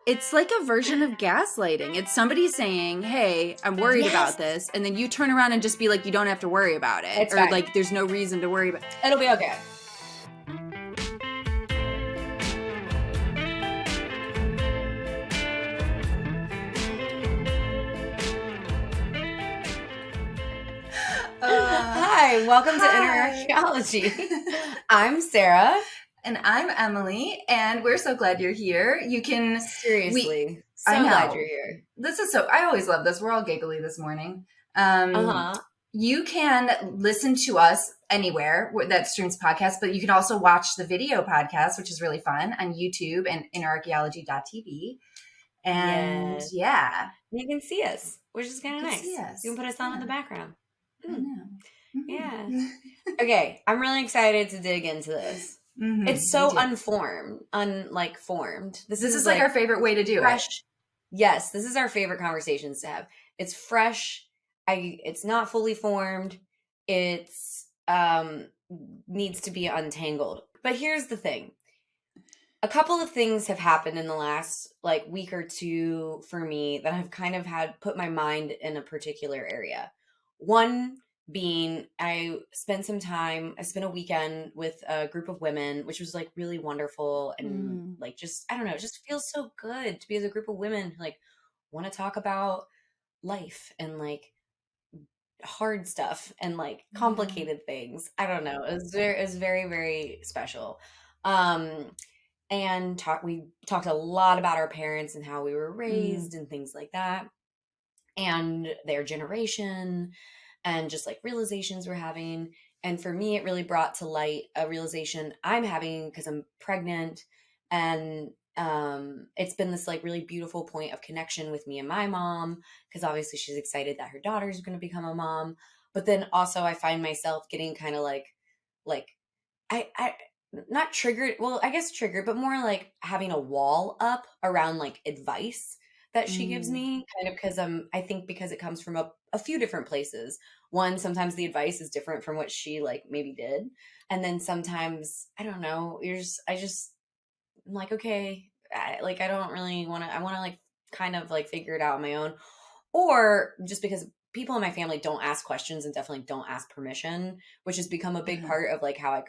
It's like a version of gaslighting. It's somebody saying, hey, I'm worried about this. And then you turn around and just be like, you don't have to worry about it. It's or fine. like, there's no reason to worry about it. It'll be okay. Hi, welcome to Inner Archaeology. I'm Sarah. And I'm Emily, and we're so glad you're here. You can Seriously, I know. glad you're here. This is I always love this. We're all giggly this morning. You can listen to us anywhere that streams podcasts, but you can also watch the video podcast, which is really fun, on YouTube and innerarchaeology.tv. And yeah, you can see us, which is kind of nice. You can put us on in the background. I know. Yeah. Okay, I'm really excited to dig into this. Mm-hmm. It's so formed. This is like our favorite way to do fresh. It. Yes, this is our favorite conversations to have. It's fresh. It's not fully formed. It's needs to be untangled. But here's the thing. A couple of things have happened in the last week or two for me that have kind of put my mind in a particular area. One being I spent a weekend with a group of women, which was really wonderful. And just, I don't know, it just feels so good to be as a group of women who want to talk about life and hard stuff and complicated things. I don't know. It was very, very special. And we talked a lot about our parents and how we were raised and things like that, and their generation, and just realizations we're having. And for me, it really brought to light a realization I'm having because I'm pregnant. And it's been this really beautiful point of connection with me and my mom, because obviously she's excited that her daughter's going to become a mom. But then also I find myself getting kind of I not triggered. Well, I guess triggered, but more having a wall up around advice that she gives me, kind of because I think because it comes from a few different places. One, sometimes the advice is different from what she maybe did. And then sometimes, I don't know, I'm okay, I don't really want to, I want to kind of figure it out on my own, or just because people in my family don't ask questions and definitely don't ask permission, which has become a big part of how I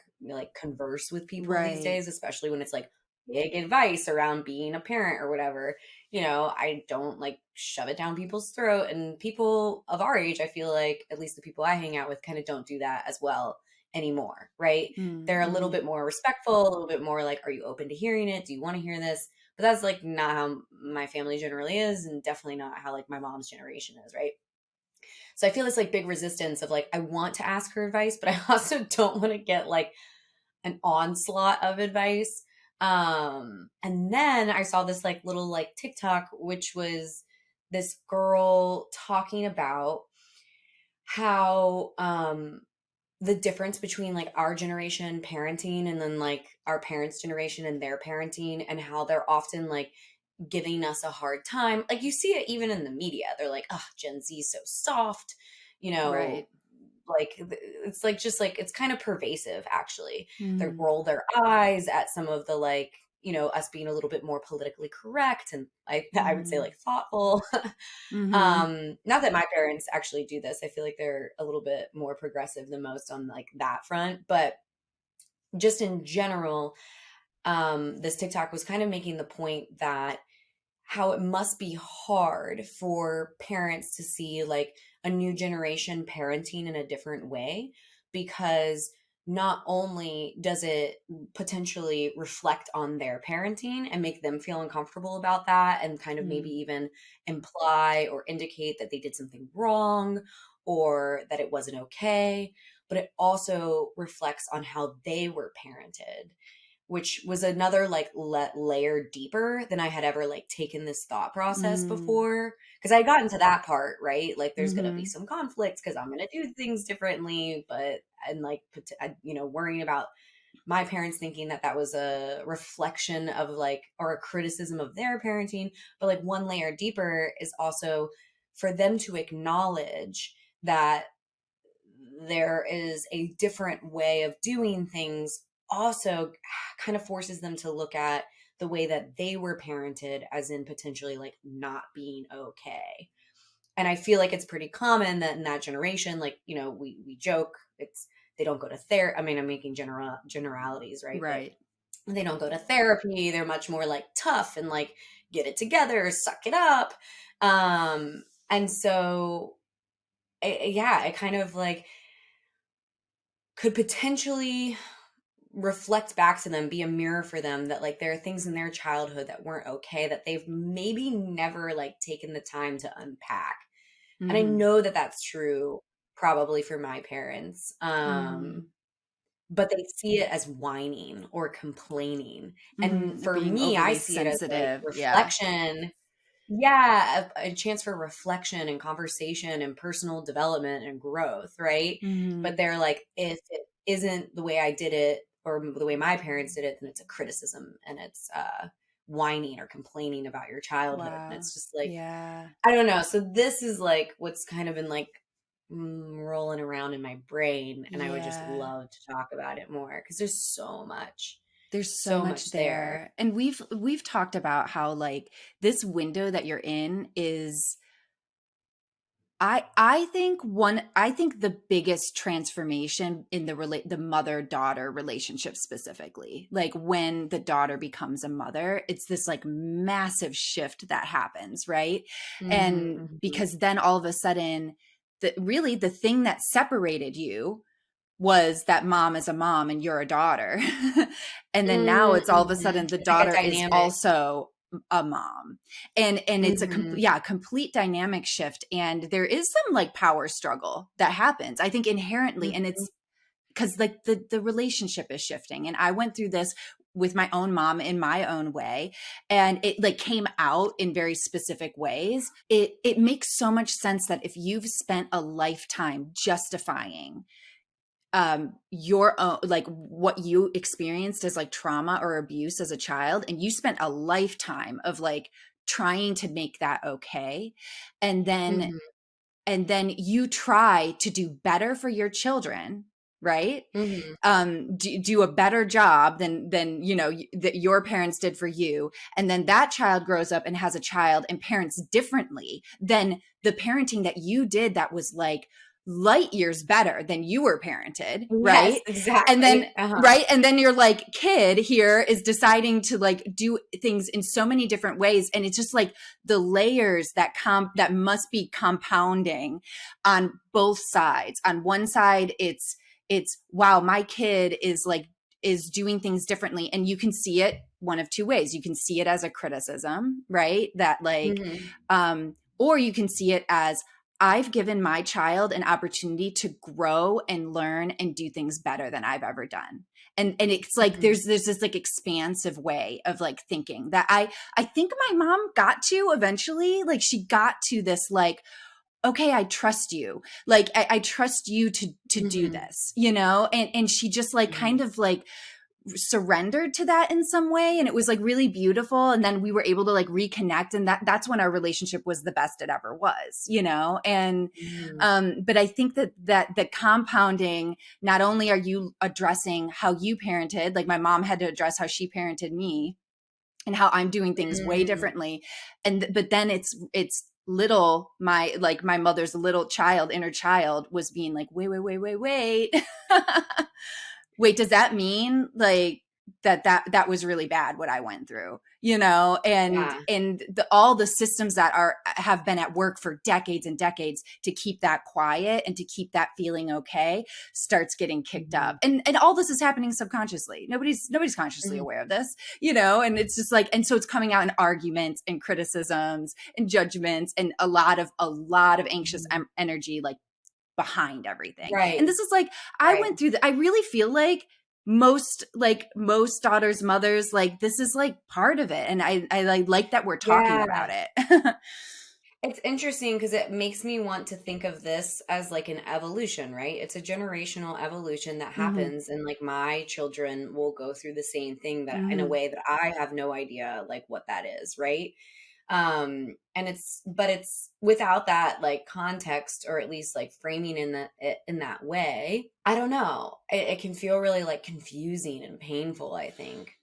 converse with people these days, especially when it's big advice around being a parent or whatever. I don't shove it down people's throat, and people of our age, I feel at least the people I hang out with, kind of don't do that as well anymore, right? They're a little bit more respectful, a little bit more are you open to hearing it? Do you want to hear this? But that's not how my family generally is, and definitely not how my mom's generation is, right? So I feel this big resistance of I want to ask her advice, but I also don't want to get an onslaught of advice. And then I saw this little TikTok, which was this girl talking about how the difference between our generation parenting and then our parents' generation and their parenting, and how they're often giving us a hard time. You see it even in the media. They're oh, Gen Z is so soft, Right. It's it's kind of pervasive, actually. They roll their eyes at some of the us being a little bit more politically correct and I would say thoughtful. Not that my parents actually do this. I feel they're a little bit more progressive than most on that front, but just in general, this TikTok was kind of making the point that how it must be hard for parents to see a new generation parenting in a different way, because not only does it potentially reflect on their parenting and make them feel uncomfortable about that, and kind of maybe even imply or indicate that they did something wrong or that it wasn't okay, but it also reflects on how they were parented, which was another layer deeper than I had ever taken this thought process before. Because I had gotten to that part, right? There's going to be some conflicts because I'm going to do things differently, worrying about my parents thinking that was a reflection of or a criticism of their parenting. But one layer deeper is also for them to acknowledge that there is a different way of doing things, also kind of forces them to look at the way that they were parented, as in potentially like not being okay. And I feel like it's pretty common that in that generation, like, you know, we joke, it's, they don't go to therapy. I mean, I'm making generalities, right? But Right. they don't go to therapy. They're much more like tough and like get it together, suck it up. And so, yeah, it kind of like could potentially reflect back to them, be a mirror for them, that like there are things in their childhood that weren't okay that they've maybe never like taken the time to unpack. And I Mm-hmm. know that that's true probably for my parents. Mm-hmm. But they see it as whining or complaining. And Mm-hmm. for Being me, I overly see it as like sensitive. Yeah. reflection. Yeah, a chance for reflection and conversation and personal development and growth, right? Mm-hmm. But they're like, if it isn't the way I did it or the way my parents did it, then it's a criticism and it's whining or complaining about your childhood. And Wow. it's just like, Yeah. I don't know. So this is like what's kind of been like rolling around in my brain, and I would just Yeah. love to talk about it more because there's There's so so much much there. there. And we've talked about how like this window that you're in is I think the biggest transformation in the mother-daughter relationship specifically, like when the daughter becomes a mother, it's this like massive shift that happens, right? Hmm. And Hmm. because then all of a sudden really the thing that separated you was that mom is a mom and you're a daughter. And then now it's all of a Mm-hmm. sudden the It's like a daughter is dynamic. also a mom. And it's Hmm. complete dynamic shift, and there is some like power struggle that happens, I think, inherently. And Hmm. it's because like the relationship is shifting, and I went through this with my own mom in my own way, and it like came out in very specific ways. It makes so much sense that if you've spent a lifetime justifying your own, like what you experienced as like trauma or abuse as a child, and you spent a lifetime of like trying to make that okay, and then Hmm. you try to do better for your children, right? Hmm. Do a better job than you know that your parents did for you, and then that child grows up and has a child and parents differently than the parenting that you did that was like light years better than you were parented, Yes, right? And then exactly. Uh-huh. right, and then your like kid here is deciding to like do things in so many different ways, and it's just like the layers that must be compounding on both sides. On one side, it's wow, my kid is doing things differently, and you can see it one of two ways. You can see it as a criticism, right? That like Hmm. or you can see it as I've given my child an opportunity to grow and learn and do things better than I've ever done. And it's like Hmm. there's this like expansive way of like thinking that I think my mom got to eventually. Like she got to this like, okay, I trust you. Like I trust you to do Hmm. this, you know? And she just like Hmm. kind of like surrendered to that in some way, and it was like really beautiful, and then we were able to like reconnect, and that's when our relationship was the best it ever was, you know? And Hmm. but I think that the compounding, not only are you addressing how you parented, like my mom had to address how she parented me and how I'm doing things way Hmm. differently, and but then it's little my mother's little child, inner child, was being like, wait wait, does that mean like that was really bad what I went through, you know? Yeah. And all the systems that have been at work for decades and decades to keep that quiet and to keep that feeling okay starts getting kicked Hmm. up. And all this is happening subconsciously. Nobody's consciously Hmm. aware of this, you know? And it's just like, and so it's coming out in arguments and criticisms and judgments and a lot of anxious energy like behind everything. Right. And this is like, I Right. went through I really feel most daughters, mothers, like this is like part of it. And I like that we're talking Yeah. about it. It's interesting because it makes me want to think of this as like an evolution, right? It's a generational evolution that Hmm. happens, and like my children will go through the same thing, that in a Hmm. way that I have no idea like what that is, right? And it's without that like context, or at least like framing in that way, I don't know. It can feel really like confusing and painful, I think.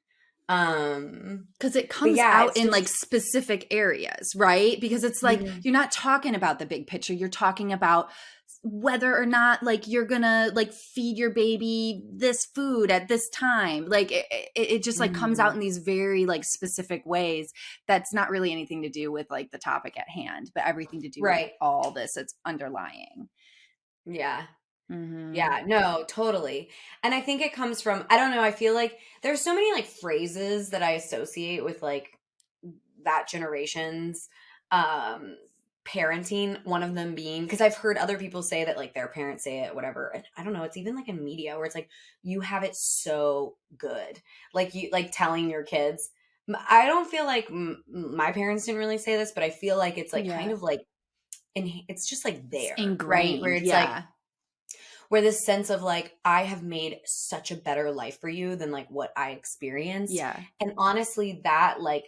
Because it But comes yeah, out it's in like just specific areas, right? Because it's like Mhm. you're not talking about the big picture. You're talking about whether or not like you're gonna like feed your baby this food at this time. Like it just like comes out Mhm. in these very like specific ways. That's not really anything to do with like the topic at hand, but everything to do with Right. all this that's underlying. Yeah. Mm-hmm. Yeah, no, totally. And I think it comes from, I don't know, I feel like there's so many like phrases that I associate with like that generation's um parenting, one of them being because I've heard other people say that like their parents say it, whatever. And I don't know, it's even like in media where it's like you have it so good. Like you like telling your kids. I don't feel like my parents didn't really say this, but I feel like it's like kind Yeah. of like and it's just like It's there, right? Where ingrained. it's like Yeah. where this sense of like I have made such a better life for you than like what I experienced. Yeah. And honestly, that like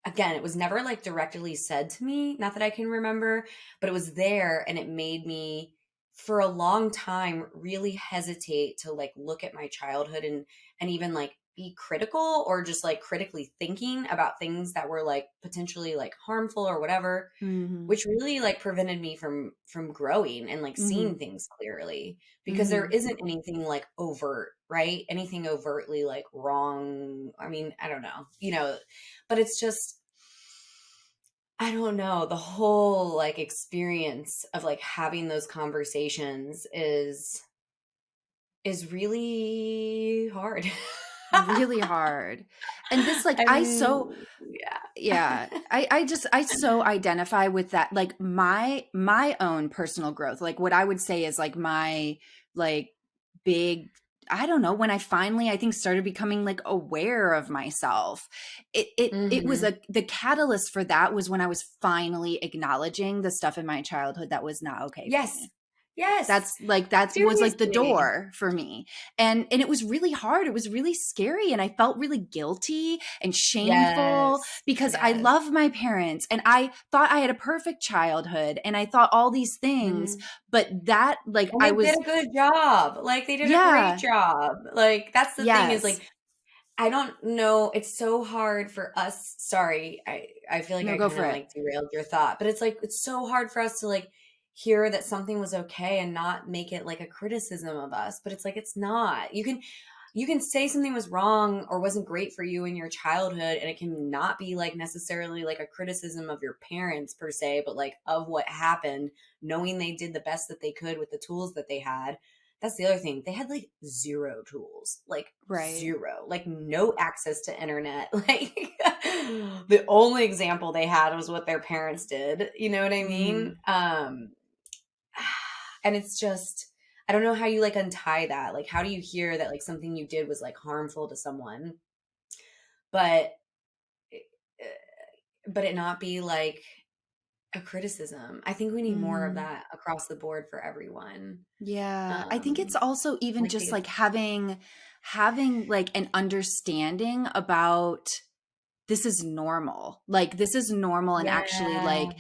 again, it was never like directly said to me, not that I can remember, but it was there and it made me for a long time really hesitate to like look at my childhood and even like be critical or just like critically thinking about things that were like potentially like harmful or whatever, Mm-hmm. which really like prevented me from growing and like Mm-hmm. seeing things clearly because there Mm-hmm. isn't anything like overt, right? Anything overtly like wrong. I mean, I don't know, but it's just I don't know, the whole like experience of like having those conversations is really hard. Really hard. And this like I I so mean, yeah. yeah, I so identify with that like my own personal growth. Like what I would say is like my like big I don't know, when I finally I think started becoming like aware of myself. It was Mhm. a the catalyst for that was when I was finally acknowledging the stuff in my childhood that was not okay for Yes. me. Yes. That was like the Seriously. door for me. And it was really hard. It was really scary and I felt really guilty and shameful Yes. because I Yes. love my parents and I thought I had a perfect childhood and I thought all these things, Mhm. but that like And I they did was a good job. Like they did a great yeah, job. Like that's the thing is yes. like I don't know. It's so hard for us. Sorry, I feel like No, I go kind for of it. like derailed your thought, but it's like it's so hard for us to like hear that something was okay and not make it like a criticism of us. But it's like it's not. You can say something was wrong or wasn't great for you in your childhood, and it can not be like necessarily like a criticism of your parents per se, but like of what happened, knowing they did the best that they could with the tools that they had. That's the other thing. They had like zero tools, like Right. zero, like no access to internet. Like the only example they had was what their parents did. You know what I mean? Mhm. And it's just, I don't know how you like untie that. Like, how do you hear that like something you did was like harmful to someone, but but it not be like a criticism? I think we need more of Mhm. that across the board for everyone. Yeah, I think it's also even Like just like having like an understanding about this is normal. Like this is normal and actually yeah. like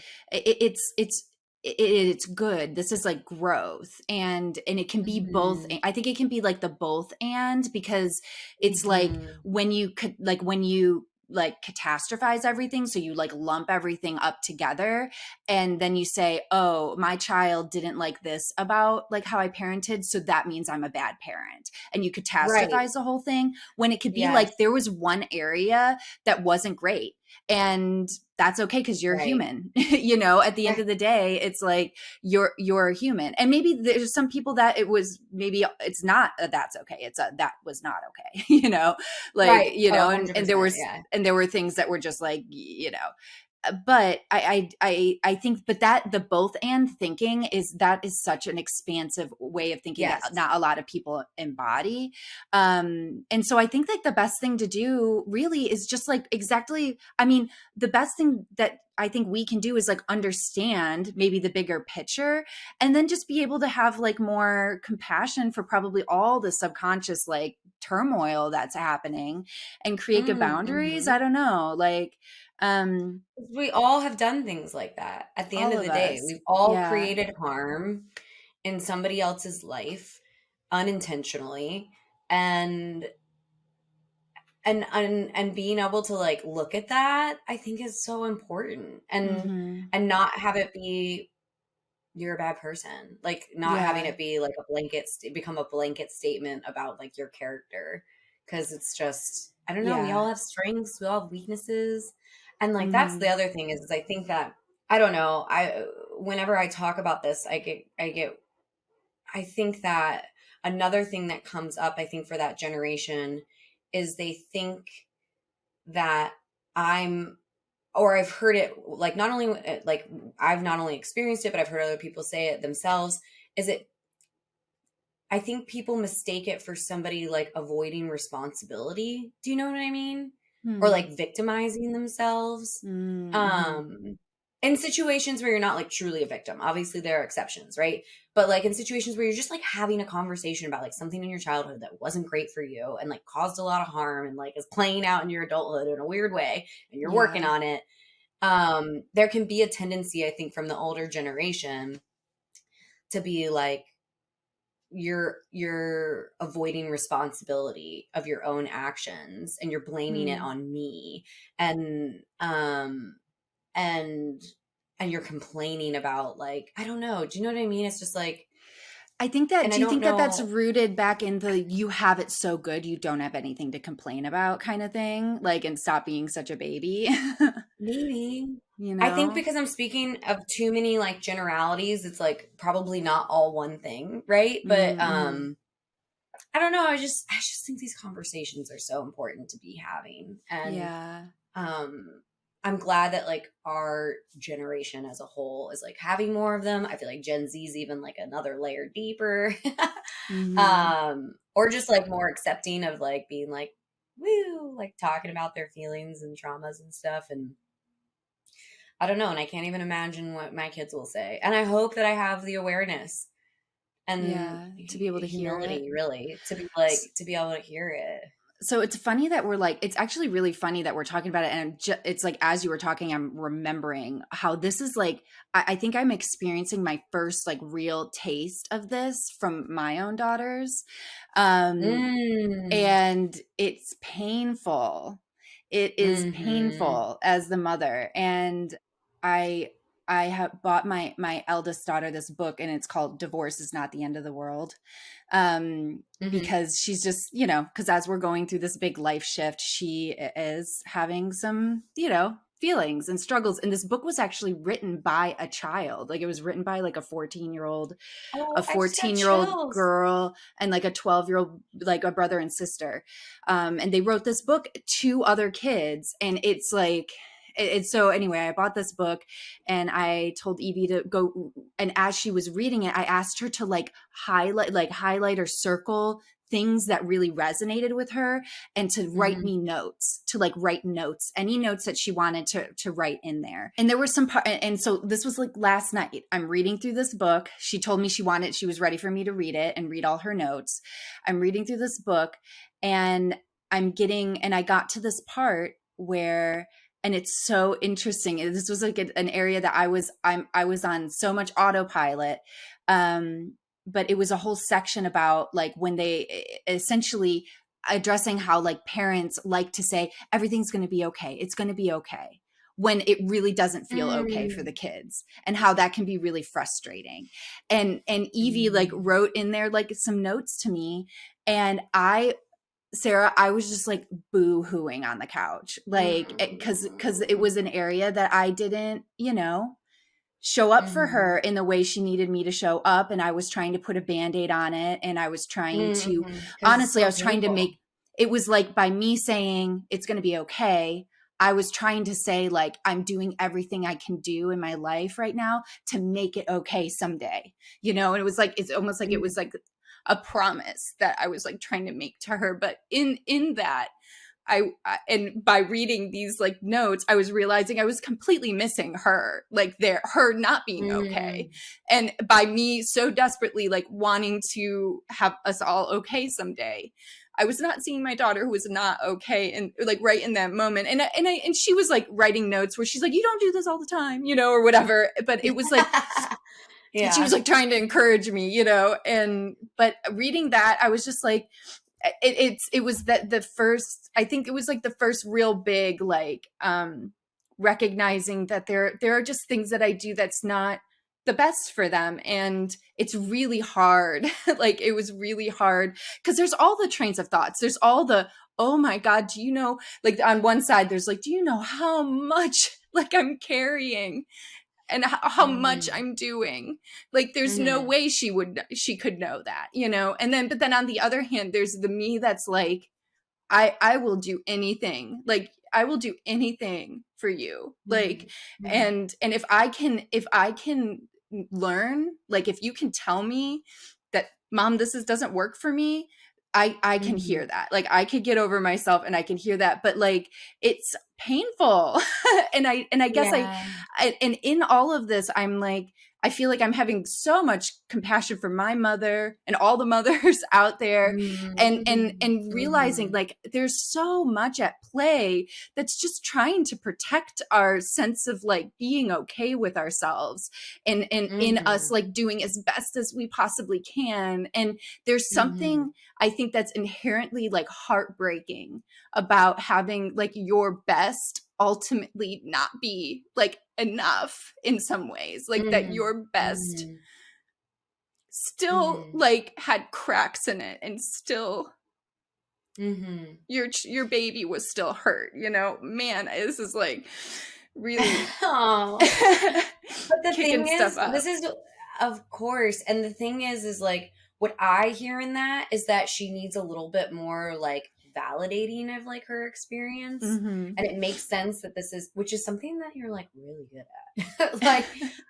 it's good. This is like growth and it can be both. Mhm. I think it can be like the both and because it's like Mhm. when you could like when you like catastrophize everything so you like lump everything up together and then you say oh my child didn't like this about like how I parented so that means I'm a bad parent and you Right. catastrophize the whole thing when it could be Yes. like there was one area that wasn't great and that's okay because you're Right. human you know at the end Yeah. of the day it's like you're a human and maybe there's some people that it was maybe it's not that's okay it's a that was not okay you know like Right. you Oh, know and there 100%. was Yeah. and there were things that were just like you know but I think but that the both and thinking is that is such an expansive way of thinking that Yes. not a lot of people embody and so I think like the best thing to do really is just like exactly I mean the best thing that I think we can do is like understand maybe the bigger picture and then just be able to have like more compassion for probably all the subconscious like turmoil that's happening and create good boundaries I Mhm. don't know like um, We all have done things like that. At the end all of of the day, us. we've all Yeah. created harm in somebody else's life unintentionally. And and being able to like look at that, I think is so important. Mm-hmm. And not have it be you're a bad person. Like not having Yeah. it be like a become a blanket statement about like your character. Cause it's just, I don't know, we Yeah. all have strengths, we all have weaknesses. And like that's the Mm-hmm. other thing is I think that I don't know, whenever I talk about this, I think that another thing that comes up, I think for that generation is they think that I'm or I've heard it like not only like I've not only experienced it, but I've heard other people say it themselves. Is it? I think people mistake it for somebody like avoiding responsibility. Do you know what I mean? Or Mm-hmm. like victimizing themselves. Mm-hmm. Um, in situations where you're not like truly a victim. Obviously, there are exceptions, right? But like in situations where you're just like having a conversation about like something in your childhood that wasn't great for you and like caused a lot of harm and like is playing out in your adulthood in a weird way, and you're working Yeah. on it, there can be a tendency, I think, from the older generation to be like you're avoiding responsibility of your own actions and you're blaming it Mm. on me, and and and you're complaining about like I don't know, do you know what I mean? It's just like, I think that, and I do you don't think that that's know, rooted back in the you have it so good you don't have anything to complain about kind of thing? Like, and stop being such a baby, maybe. you I think know? because I'm speaking of too many like generalities, it's like probably not all one thing, right? But Mm-hmm. I don't know. I just think these conversations are so important to be having. And Yeah. um I'm glad that like our generation as a whole is like having more of them. I feel like Gen Z's even like another layer deeper. Mm-hmm. Or just like more accepting of like being like woo, like talking about their feelings and traumas and stuff. And I don't know, and I can't even imagine what my kids will say. And I hope that I have the awareness and Yeah. To be able to heal it. humility really to be like to be able to hear it. So it's funny that we're like, it's actually really funny that we're talking about it. And it's like, as you were talking, I'm remembering how this is like, I think I'm experiencing my first like real taste of this from my own daughters. Um, Mm. and it's painful. It is Mhm. painful as the mother. And I, I have bought my eldest daughter this book, and it's called Divorce is Not the End of the World. Mhm. Because she's just, because as we're going through this big life shift, she is having some, feelings and struggles. And this book was actually written by a child. Like, it was written by like a Oh, I just got 14-year-old chills. girl and like a 12-year-old, like a brother and sister. And they wrote this book to other kids. And it's like, it's so anyway, I bought this book and I told Evie to go. And as she was reading it, I asked her to like highlight or circle things that really resonated with her, and to write Mhm. me notes, to like write notes, any notes that she wanted to write in there. And there were some and so this was like last night. I'm reading through this book. She told me she was ready for me to read it and read all her notes. I'm reading through this book, and I got to this part where, and it's so interesting. This was like an area that I was on so much autopilot. But it was a whole section about like when they essentially addressing how like parents like to say everything's going to be okay. It's going to be okay, when it really doesn't feel okay for the Mm. kids, and how that can be really frustrating. And Evie like Mm. wrote in there like some notes to me, and Sarah, I was just like boo-hooing on the couch, like, because it was an area that I didn't, show up for Mhm. her in the way she needed me to show up. And I was trying to put a band-aid on it. And I was trying to, Mhm. 'Cause it's honestly, I so was trying to painful. make, it was like by me saying it's going to be okay, I was trying to say like I'm doing everything I can do in my life right now to make it okay someday, and it was like, it's almost like it Mm. was like a promise that I was like trying to make to her. But in that, and by reading these like notes, I was realizing I was completely missing her, like her not being okay. Mm. And by me so desperately like wanting to have us all okay someday, I was not seeing my daughter who was not okay, and like right in that moment. And she was like writing notes where she's like, you don't do this all the time, or whatever. But it was like, and she was Yeah. like trying to encourage me, and but reading that, I was just like, it was that the first, I think it was like the first real big, like, recognizing that there are just things that I do that's not the best for them. And it's really hard. Like, it was really hard because there's all the trains of thoughts. There's all the, oh my God, do you know, like on one side, there's like, do you know how much like I'm carrying and how much I'm doing? Like, there's no way she could know that, you know? And then, but then on the other hand, there's the me that's like, I will do anything. Like, I will do anything for you. Like, and if I can learn, like, if you can tell me that, Mom, doesn't work for me, I can hear that. Like, I could get over myself and I can hear that, but like, it's painful. And I guess and in all of this, I'm like, I feel like I'm having so much compassion for my mother and all the mothers out there, and realizing like there's so much at play that's just trying to protect our sense of like being okay with ourselves, and in us like doing as best as we possibly can. And there's something I think that's inherently like heartbreaking about having like your best ultimately not be like enough in some ways, like that your best still like had cracks in it, and still your baby was still hurt, you know? Man, this is like really but the kicking thing stuff is, up. this is, of course, and the thing is like what I hear in that is that she needs a little bit more like validating of like her experience, and it makes sense that this is, which is something that you're like really good at. Like,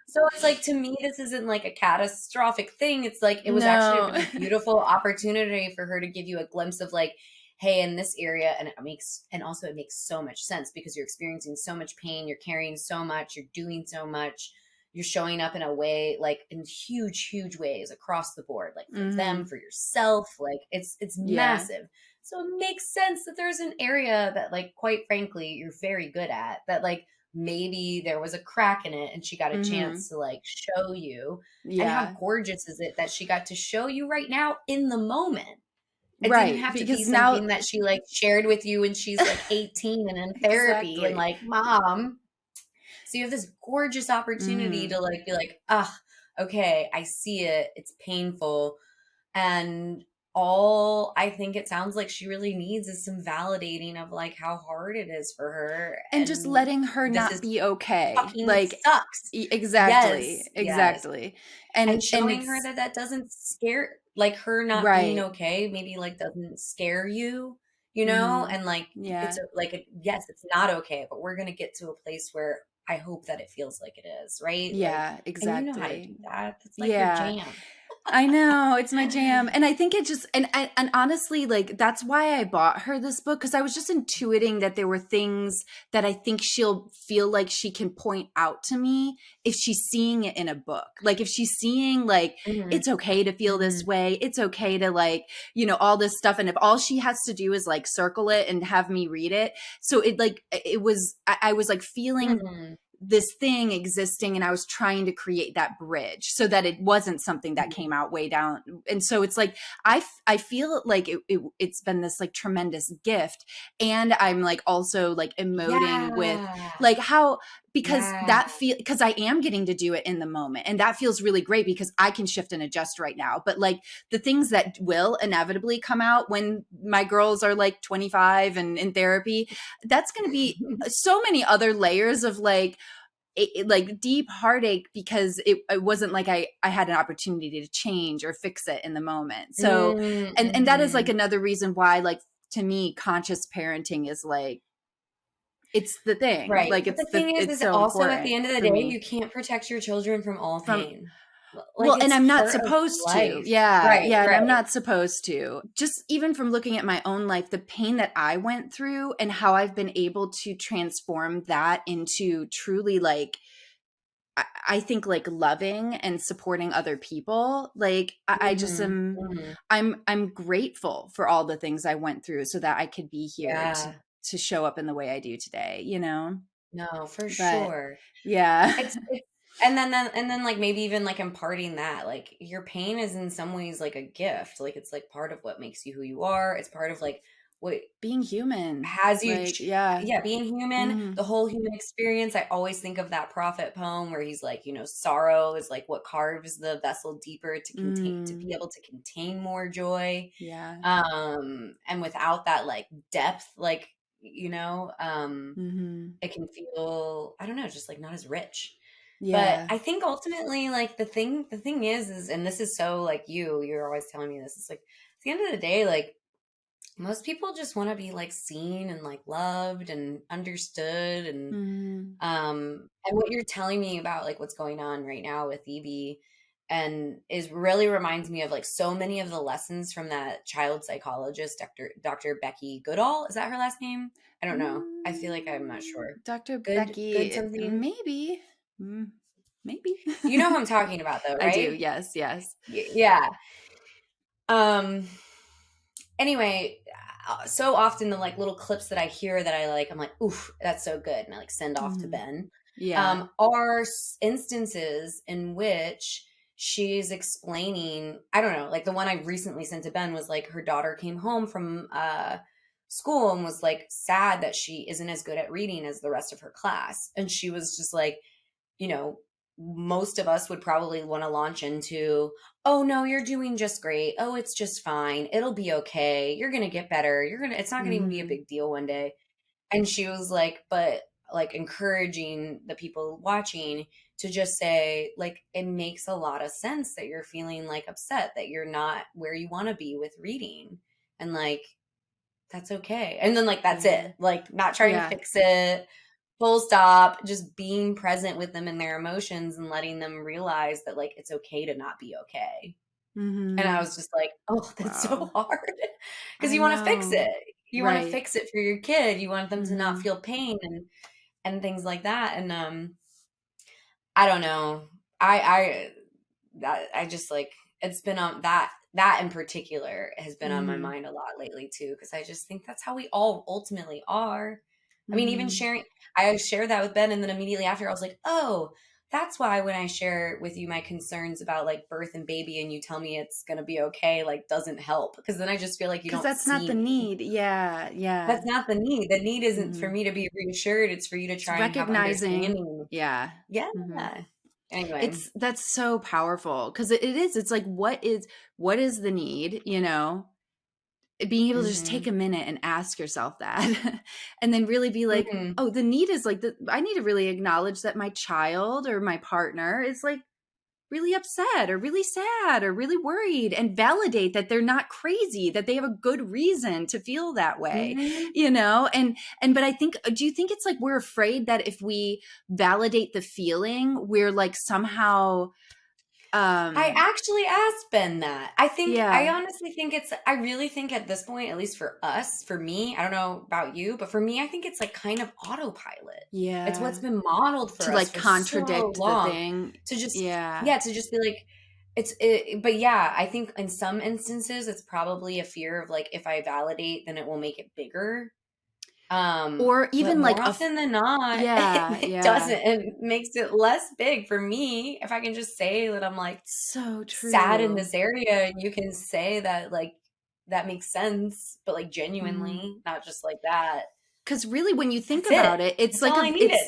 so it's like, to me, this isn't like a catastrophic thing. It's like, it was actually a really beautiful opportunity for her to give you a glimpse of like, hey, in this area, and also it makes so much sense because you're experiencing so much pain, you're carrying so much, you're doing so much, you're showing up in a way, like in huge ways across the board, like for them, for yourself, like it's massive. So it makes sense that there's an area that, like, quite frankly, you're very good at, that like maybe there was a crack in it and she got a chance to like show you. And how gorgeous is it that she got to show you right now in the moment? It didn't have to be something that she like shared with you when she's like 18 and in therapy and like, Mom. So you have this gorgeous opportunity to like be like, okay, I see it. It's painful. And all I think it sounds like she really needs is some validating of like how hard it is for her, and just letting her not be okay. Like, sucks. Exactly. And showing her that doesn't scare, like, her not being okay maybe like doesn't scare you, you know? And like, it's yes, it's not okay, but we're gonna get to a place where I hope that it feels like it is, right? Like, exactly. and you know how to do that. It's like your jam. I know, it's my jam. And I think it just, and honestly, like, that's why I bought her this book, because I was just intuiting that there were things that I think she'll feel like she can point out to me if she's seeing it in a book. Like, if she's seeing like, it's okay to feel this way. It's okay to like, you know, all this stuff. And if all she has to do is like circle it and have me read it. So it like, it was, I was like feeling this thing existing, and I was trying to create that bridge so that it wasn't something that came out way down. And so it's like, I feel like it's been this like tremendous gift. And I'm like also like emoting with like how, because because I am getting to do it in the moment, and that feels really great because I can shift and adjust right now. But like the things that will inevitably come out when my girls are like 25 and in therapy, that's going to be so many other layers of like like deep heartache, because it wasn't like I had an opportunity to change or fix it in the moment. So and that is like another reason why, like, to me, conscious parenting is like, it's the thing. Right. Like, but it's the thing is so also important at the end of the day, you can't protect your children from all pain. Like, well, and I'm not part of supposed to. life. Yeah. And Right. I'm not supposed to. Just even from looking at my own life, the pain that I went through and how I've been able to transform that into truly like, I think like loving and supporting other people. Like I just am, I'm grateful for all the things I went through so that I could be here to show up in the way I do today, you know? No, for But sure. yeah. It's and then like maybe even like imparting that, like your pain is in some ways like a gift. Like it's like part of what makes you who you are. It's part of like what Being human. has you Like, yeah. yeah, being human, Mm. the whole human experience. I always think of that prophet poem where he's like, sorrow is like what carves the vessel deeper to contain, to Mm. be able to contain more joy. Yeah. And without that like depth, like, Mm-hmm. it can feel, I don't know, just like not as rich. But Yeah. I think ultimately, like the thing is, and this is so like you're always telling me this. It's like at the end of the day, like most people just want to be like seen and like loved and understood, Mm-hmm. and what you're telling me about like what's going on right now with Evie and is really reminds me of like so many of the lessons from that child psychologist, Dr. Becky Goodall. Is that her last name? I don't know. I feel like I'm not sure. Dr. Good Becky, something. maybe. Mm, maybe. You know who I'm talking about though, I do. right? Yes, yes. Yeah. Um anyway, so often the like little clips that I hear that I like, I'm like, oof, that's so good. And I like send off to Mm-hmm. Ben. Yeah. Are instances in which she's explaining, I don't know, like the one I recently sent to Ben was like her daughter came home from school and was like sad that she isn't as good at reading as the rest of her class. And she was just like, you know, most of us would probably want to launch into, oh no, you're doing just great. Oh, it's just fine. It'll be okay. You're going to get better. It's not going to even be a Mm-hmm. big deal one day. And she was like, but like encouraging the people watching to just say, like, it makes a lot of sense that you're feeling like upset that you're not where you want to be with reading. And like, that's okay. And then like, that's Yeah. it. Like, not trying to Yeah. fix it, full stop, just being present with them and their emotions and letting them realize that like it's okay to not be okay. And I Mm-hmm. was just like, oh, that's so Wow. hard. Because I you want to fix know. it. You want to Right. fix it for your kid. You want them to not Mm-hmm. feel pain and things like that. And I don't know. I just like it's been on that in particular has been on my Mm-hmm. mind a lot lately too, because I just think that's how we all ultimately are. I mean, even Mm-hmm. I shared that with Ben, and then immediately after I was like, oh, that's why when I share with you my concerns about like birth and baby and you tell me it's going to be okay, like doesn't help, because then I just feel like you Because don't that's not see the me. need. Yeah. Yeah. That's not the need. The need isn't for Mm-hmm. me to be reassured. It's for you to It's try and have recognizing. understanding. Yeah. Yeah. Mm-hmm. Anyway. That's so powerful because it is. It's like what is the need? Being able to just take Hmm. a minute and ask yourself that, and then really be like, Hmm. oh, the need is like I need to really acknowledge that my child or my partner is like really upset or really sad or really worried, and validate that they're not crazy, that they have a good reason to feel that way, Hmm. and but I think, do you think it's like we're afraid that if we validate the feeling, we're like somehow I um actually asked Ben that. I yeah, honestly think I really think at this point, at least for us, for me, I don't know about you, but for me, I think it's like kind of autopilot. It's what's yeah, been modeled to for us like for so contradict the long thing. to just, Yeah. yeah, to just be like, but yeah, I think in some instances, it's probably a fear of like, if I validate, then it will make it bigger. Or But even more like often than not, yeah, it yeah. doesn't. It makes it less big for me if I can just say that I'm like So sad in true. this area, and you can say that like that makes sense, but like Mhm. genuinely, not just like that. Cuz really when you think That's it. about it, it's That's like all I needed.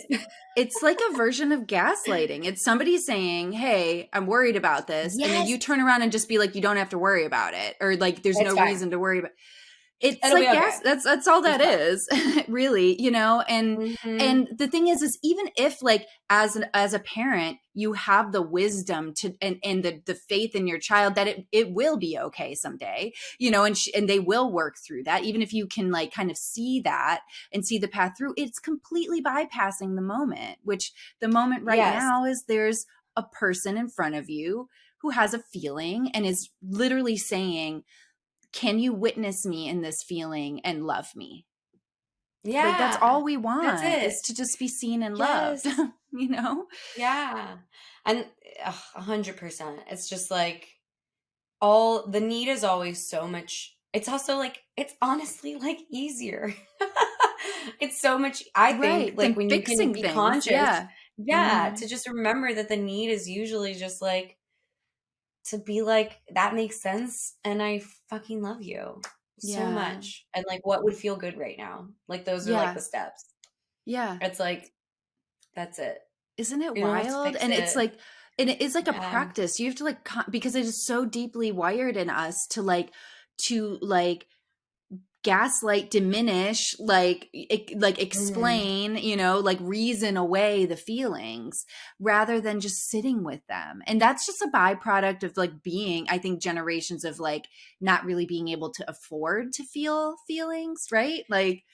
it's like a version of gaslighting. It's somebody saying, "Hey, I'm worried about this." And then Yes, you turn around and just be like, "You don't have to worry about it." Or like there's no it's fine. reason to worry about. It's It'll be like okay. gas. That's all Just that fine. is, really, Hmm. and the thing is even if like as a parent you have the wisdom to and the faith in your child that it will be okay someday, and they will work through that, even if you can like kind of see that and see the path through, it's completely bypassing the moment, which the moment right Yes. now is there's a person in front of you who has a feeling and is literally saying, can you witness me in this feeling and love me? Like that's Yeah. all we That's want, it. is to just be seen and loved, Yes. you know? Yeah. And 100%. It's just like all the need is always so much. It's also like it's honestly like easier. It's so much, I think, Right. like Then when you can fixing be things. conscious. Yeah. Yeah, to just remember that the need is usually just like to be like, that makes sense, and I fucking love you so Yeah. much. And like, what would feel good right now? Like, those are like Yeah. the steps. Yeah. It's like, that's it. Isn't it You don't have to wild? fix And it's it. like, and it is like a Yeah. practice. You have to like, because it is so deeply wired in us to like gaslight, diminish, like explain, like reason away the feelings rather than just sitting with them. And that's just a byproduct of like being, I think, generations of like not really being able to afford to feel feelings, right? Like,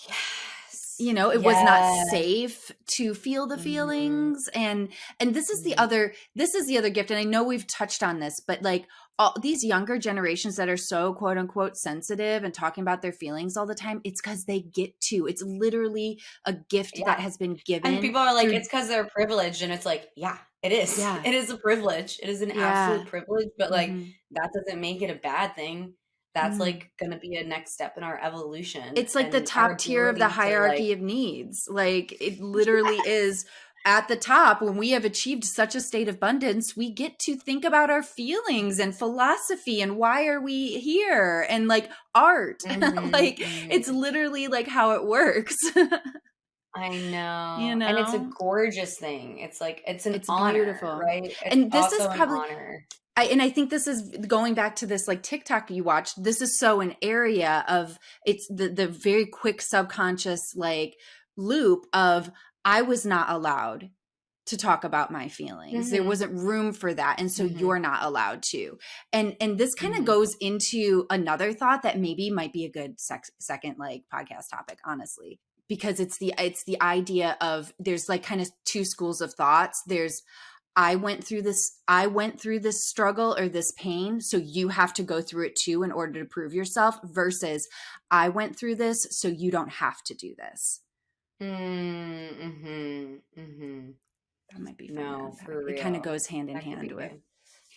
Yes. it was not Yes. safe to feel the Mhm. feelings. And this is the Mhm. other gift. And I know we've touched on this, but like all these younger generations that are so quote unquote sensitive and talking about their feelings all the time, it's because they get to. It's literally a gift that Yeah. has been And given people are like, through. it's because they're privileged. And it's like, yeah, it is. Yeah. It is a privilege. It is an Yeah. absolute privilege. But like, Hmm. that doesn't make it a bad thing. That's Hmm. like going to be a next step in our evolution It's like the and our top tier of the ability to like, hierarchy of needs. Like it literally is at the top. When we have achieved such a state of abundance, we get to think about our feelings and philosophy and why are we here and like art. mhm, Like it's mhm. literally like how it works. I you know. And it's a know, gorgeous thing. It's like, it's an it's honor, beautiful. right? It's And this is also an probably honor. I think this is going back to this like TikTok you watched. This is so an area of it's the very quick subconscious like loop of I was not allowed to talk about my feelings. There Mhm, wasn't room for that, and so mhm, you're not allowed to. And this kind of mhm. goes into another thought that maybe might be a good second like podcast topic, honestly, because it's the idea of there's like kind of two schools of thoughts. There's I went through this struggle or this pain, so you have to go through it too in order to prove yourself versus I went through this, so you don't have to do this. Mm, mhm, mhm. That might be fun to No, unpack. for It kind of real. goes hand in That could hand be with, good.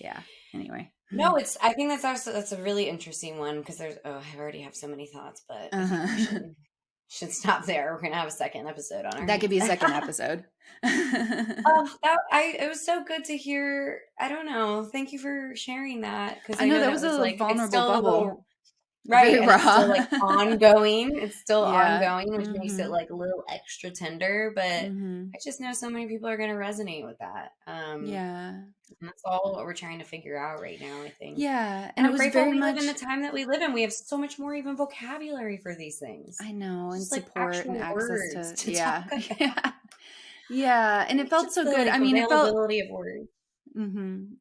yeah. Anyway. No, it's I think that's also that's a really interesting one because there's I already have so many thoughts, but I think we Uh-huh. should stop there. We're gonna have a second episode on our That could be a hands. second episode. Oh, that I it was so good to hear. I don't know. Thank you for sharing that because I I know know that that was was a like it's vulnerable still a bubble. little right, Very and it's still raw. like ongoing. It's still Yeah. ongoing, which makes it Mhm. like a little extra tender. But Mhm. I just know so many people are going to resonate with that. Yeah. And that's all what we're trying to figure out right now, I think. Yeah, and And it I'm was grateful very we live in the much time that we live in. We have so much more even vocabulary for these things. I know, and Just like support and actual access words to to talk yeah. about. Yeah. Yeah, and it felt Just so the good. like I mean, it felt availability of words.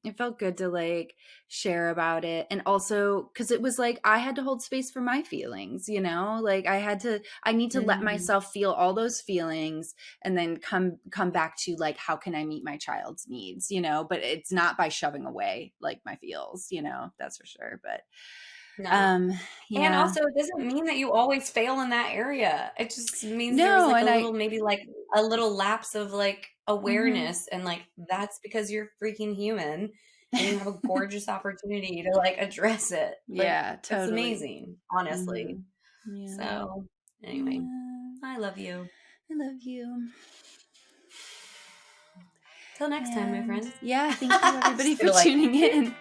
it felt good to like share about it and also cuz it was like I had to hold space for my feelings, Like I need to let Mhm. myself feel all those feelings and then come back to like how can I meet my child's needs, But it's not by shoving away like my feels, That's for sure, but No. um And yeah. also, it doesn't mean that you always fail in that area. It just means there was No, like and a I little, maybe like a little lapse of like mhm. awareness. And like, that's because you're freaking human and you have a gorgeous opportunity to like address it. Like, Yeah, it's totally. amazing, honestly. Mhm. Yeah. So, anyway, Yeah. I love you. I love you. Till next time, my And friends. yeah, thank you everybody Just for gonna like tuning in.